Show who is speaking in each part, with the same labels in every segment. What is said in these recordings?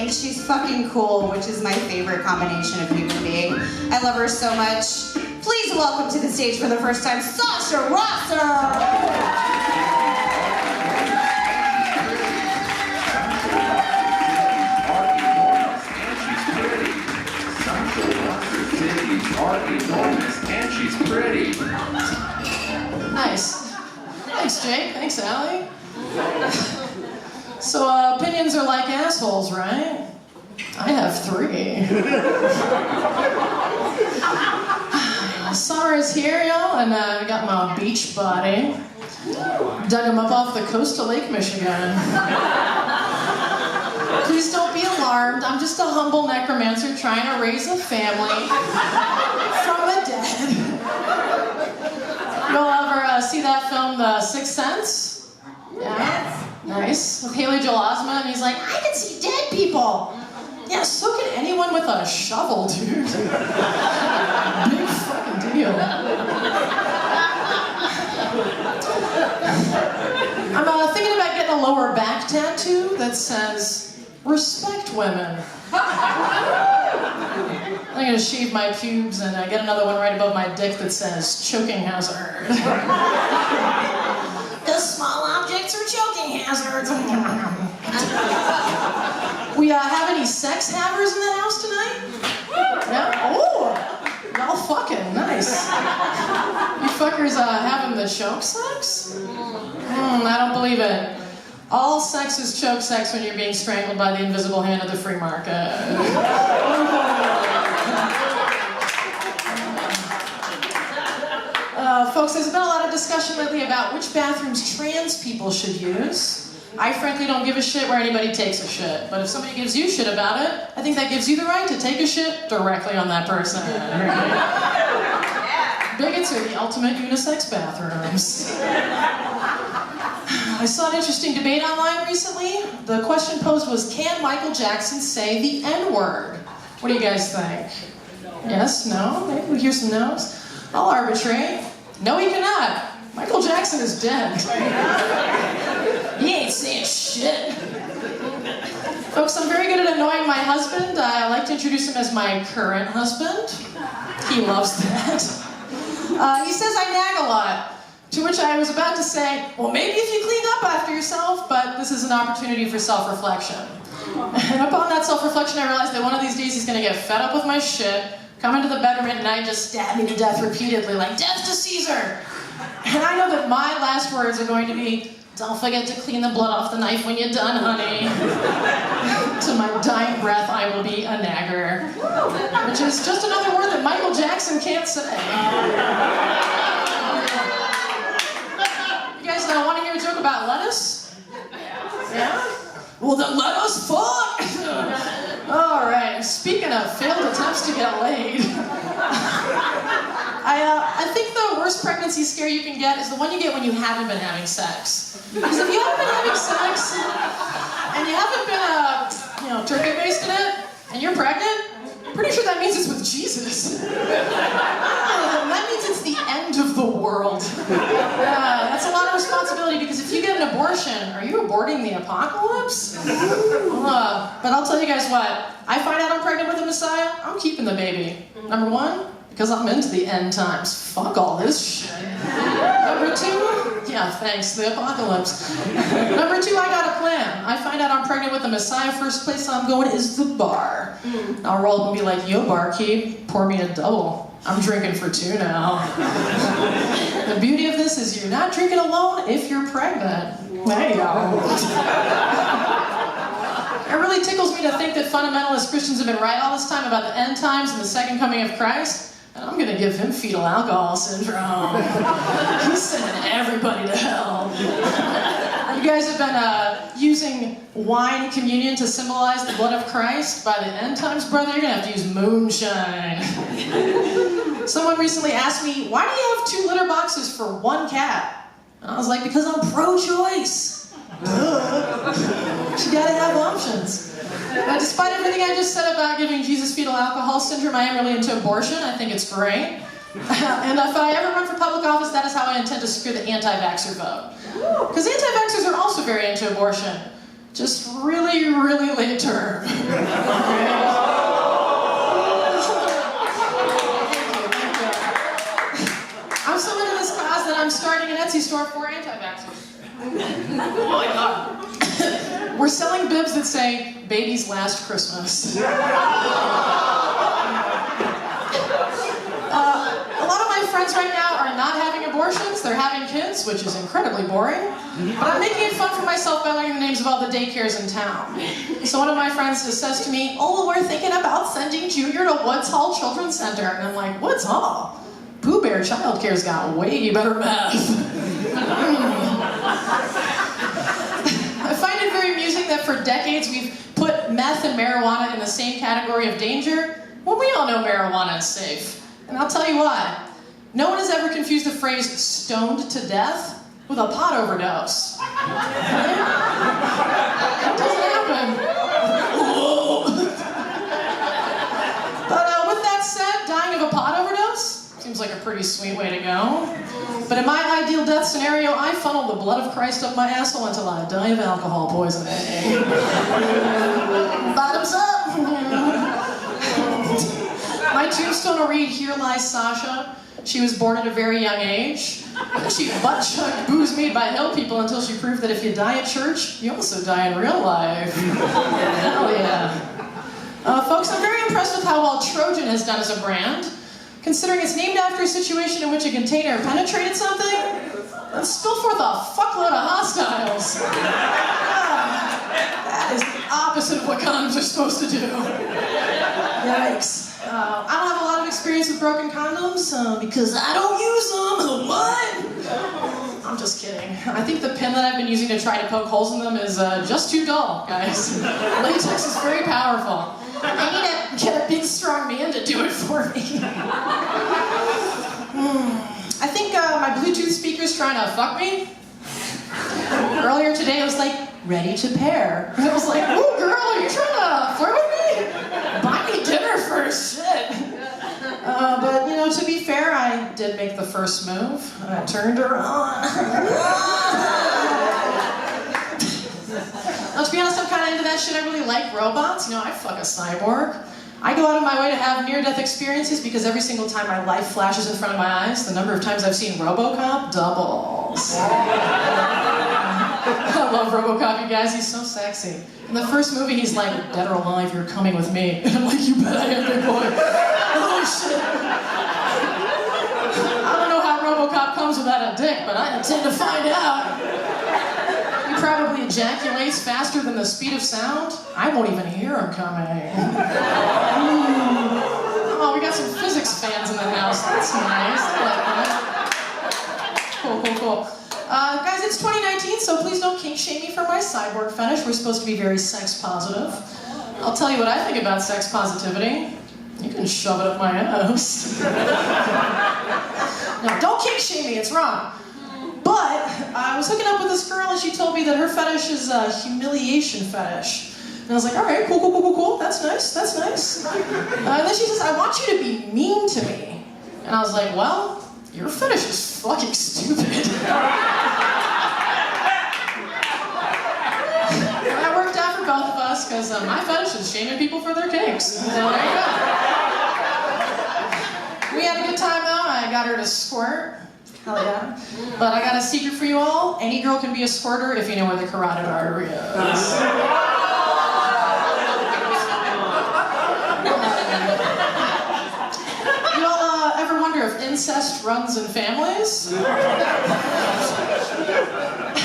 Speaker 1: and she's fucking cool, which is my favorite combination of human being. I love her so much. Please welcome to the stage for the first time, Sasha
Speaker 2: And she's pretty.
Speaker 3: Nice. Thanks, Jake. Thanks, Allie. So, opinions are like assholes, right? I have 3. Summer is here, y'all, and I got my beach body. Dug him up off the coast of Lake Michigan. Please don't be alarmed. I'm just a humble necromancer trying to raise a family from the dead. Y'all ever see that film, The Sixth Sense? Yeah? Nice. With Haley Joel Osment, and he's like, I can see dead people. Yeah, so can anyone with a shovel, dude. Big fucking deal. I'm thinking about getting a lower back tattoo that says, respect women. I'm gonna shave my pubes and get another one right above my dick that says, choking hazard. The small objects are choking hazards. We have any sex havers in the house tonight? Yeah? Oh! Y'all fucking nice. You fuckers having the choke sex? I don't believe it. All sex is choke sex when you're being strangled by the invisible hand of the free market. Folks, there's been a lot of discussion lately about which bathrooms trans people should use. I frankly don't give a shit where anybody takes a shit, but if somebody gives you shit about it, I think that gives you the right to take a shit directly on that person. Bigots are the ultimate unisex bathrooms. I saw an interesting debate online recently. The question posed was, can Michael Jackson say the N-word? What do you guys think? Yes? No? Maybe we hear some no's? I'll arbitrate. No, he cannot. Michael Jackson is dead. He ain't saying shit. Folks, I'm very good at annoying my husband. I like to introduce him as my current husband. He loves that. He says I nag a lot. To which I was about to say, well, maybe if you cleaned up after yourself, but this is an opportunity for self-reflection. And upon that self-reflection, I realized that one of these days he's gonna get fed up with my shit, come into the bedroom at night and just stab me to death repeatedly, like, death to Caesar! And I know that my last words are going to be, don't forget to clean the blood off the knife when you're done, honey. To my dying breath, I will be a nagger. Which is just another word that Michael Jackson can't say. You guys want to hear a joke about lettuce? Yeah? Well, then let us fuck! Alright, speaking of failed attempts to get laid. I think the worst pregnancy scare you can get is the one you get when you haven't been having sex. Because if you haven't been having sex, and you haven't been, turkey-basted it, and you're pregnant, I'm pretty sure that means it's with Jesus. That means it's the end of the world. That's a lot of responsibility, because if you get an abortion, are you aborting the apocalypse? But I'll tell you guys what, I find out I'm pregnant with a Messiah, I'm keeping the baby. Number 1, because I'm into the end times. Fuck all this shit. Number 2, yeah, thanks, the apocalypse. Number 2, I got a plan. I find out I'm pregnant with the Messiah, first place I'm going is the bar. I'll roll up and be like, yo, barkeep, pour me a double. I'm drinking for 2 now. The beauty of this is you're not drinking alone if you're pregnant. There you go. It really tickles me to think that fundamentalist Christians have been right all this time about the end times and the second coming of Christ. And I'm gonna give him fetal alcohol syndrome. He's sending everybody to hell. You guys have been using wine and communion to symbolize the blood of Christ. By the end times, brother, you're gonna have to use moonshine. Someone recently asked me, why do you have 2 litter boxes for 1 cat? And I was like, because I'm pro-choice. You gotta have options. Despite everything I just said about giving Jesus fetal alcohol syndrome, I am really into abortion. I think it's great. And if I ever run for public office, that is how I intend to screw the anti-vaxxer vote. Because anti-vaxxers are also very into abortion. just really, really late term. I'm so into this cause that I'm starting an Etsy store for anti-vaxxers. Oh my God. We're selling bibs that say, baby's last Christmas. A lot of my friends right now are not having abortions, they're having kids, which is incredibly boring. But I'm making it fun for myself by learning the names of all the daycares in town. So one of my friends just says to me, oh, we're thinking about sending Junior to Woods Hall Children's Center. And I'm like, Woods Hall? Pooh Bear Childcare's got way better math. I find it very amusing that for decades we've put meth and marijuana in the same category of danger. Well, we all know marijuana is safe. And I'll tell you why. No one has ever confused the phrase stoned to death with a pot overdose. That doesn't happen. But with that said, dying of a pot overdose seems like a pretty sweet way to go. But in my ideal death scenario, I funnel the blood of Christ up my asshole until I die of alcohol poisoning. Bottoms up! My tombstone will read, here lies Sasha. She was born at a very young age. She butt-chugged booze made by hill people until she proved that if you die at church, you also die in real life. Hell yeah. Folks, I'm very impressed with how well Trojan has done as a brand. Considering it's named after a situation in which a container penetrated something and spilled forth a fuckload of hostiles. That is the opposite of what condoms are supposed to do. Yikes. I don't have a lot of experience with broken condoms because I don't use them. What? I'm just kidding. I think the pin that I've been using to try to poke holes in them is just too dull, guys. Latex is very powerful. I need to get a big, strong man to do it for me. I think my Bluetooth speaker's trying to fuck me. Earlier today, I was like, ready to pair. And I was like, ooh, girl, are you trying to flirt with me? Buy me dinner first, shit. But, you know, to be fair, I did make the first move. I turned her on. Now, to be honest, I'm kind of into that shit. I really like robots. You know, I fuck a cyborg. I go out of my way to have near-death experiences because every single time my life flashes in front of my eyes, the number of times I've seen Robocop doubles. I love Robocop, you guys. He's so sexy. In the first movie, he's like, dead or alive, you're coming with me. And I'm like, you bet I am, big boy. Oh, shit. I don't know how Robocop comes without a dick, but I intend to find out. He probably ejaculates faster than the speed of sound. I won't even hear him coming. Oh, we got some physics fans in the house. That's nice. I like that. Cool, cool, cool. Guys, it's 2019, so please don't kink shame me for my cyborg fetish. We're supposed to be very sex positive. I'll tell you what I think about sex positivity. You can shove it up my ass. No, don't kink shame me, it's wrong. But I was hooking up with this girl and she told me that her fetish is a humiliation fetish. And I was like, all right, cool, cool, cool, cool, cool. That's nice, that's nice. And then she says, I want you to be mean to me. And I was like, well, your fetish is fucking stupid. And that worked out for both of us because my fetish is shaming people for their kinks. So there you go. We had a good time though. I got her to squirt. Hell yeah. But I got a secret for you all. Any girl can be a squirter if you know where the carotid artery is. You all ever wonder if incest runs in families? I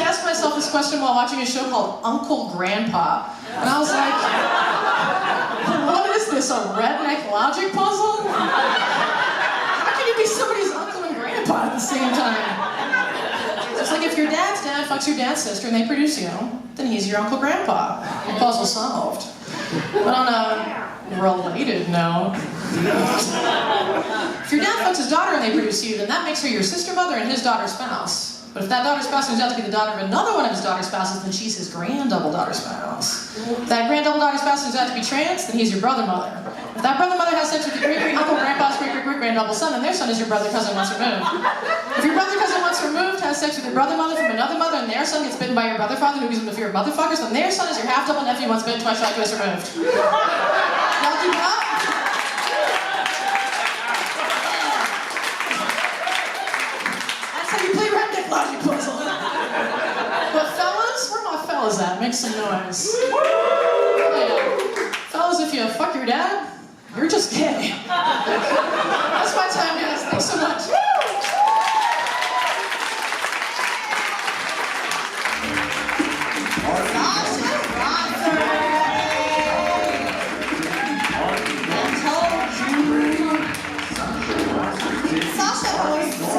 Speaker 3: asked myself this question while watching a show called Uncle Grandpa. And I was like, what is this, a redneck logic puzzle? How can you be somebody's uncle and grandpa at the same time? It's like if your dad's dad fucks your dad's sister and they produce you, then he's your Uncle Grandpa. Puzzle solved. But on a related note, if your dad fucks his daughter and they produce you, then that makes her your sister mother and his daughter's spouse. But if that daughter's spouse turns out to be the daughter of another one of his daughter's spouses, then she's his grand-double daughter spouse. If that grand-double daughter spouse turns out to be trans, then he's your brother-mother. If that brother-mother has sex with your great-great-uncle grandpa's great-great-great-grand-double son, then their son is your brother-cousin once removed. If your brother-cousin once removed has has sex with your brother mother from another mother, and their son gets bitten by your brother father, who gives them the fear of motherfuckers, then their son is your half-double nephew once bitten, twice shot, twice removed. Y'all keep it up? That's how you play redneck logic puzzle. But fellas, where my fellas at? Make some noise. Yeah. Fellas, if you fuck your dad, you're just gay. That's my time, guys. Thanks so much.
Speaker 1: Sasha hosts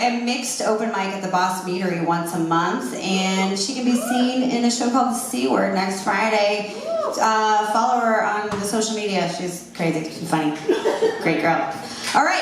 Speaker 1: a mixed open mic at the Boss Meadery once a month, and she can be seen in a show called The C Word next Friday. Follow her on the social media. She's crazy, she's funny, great girl. All right.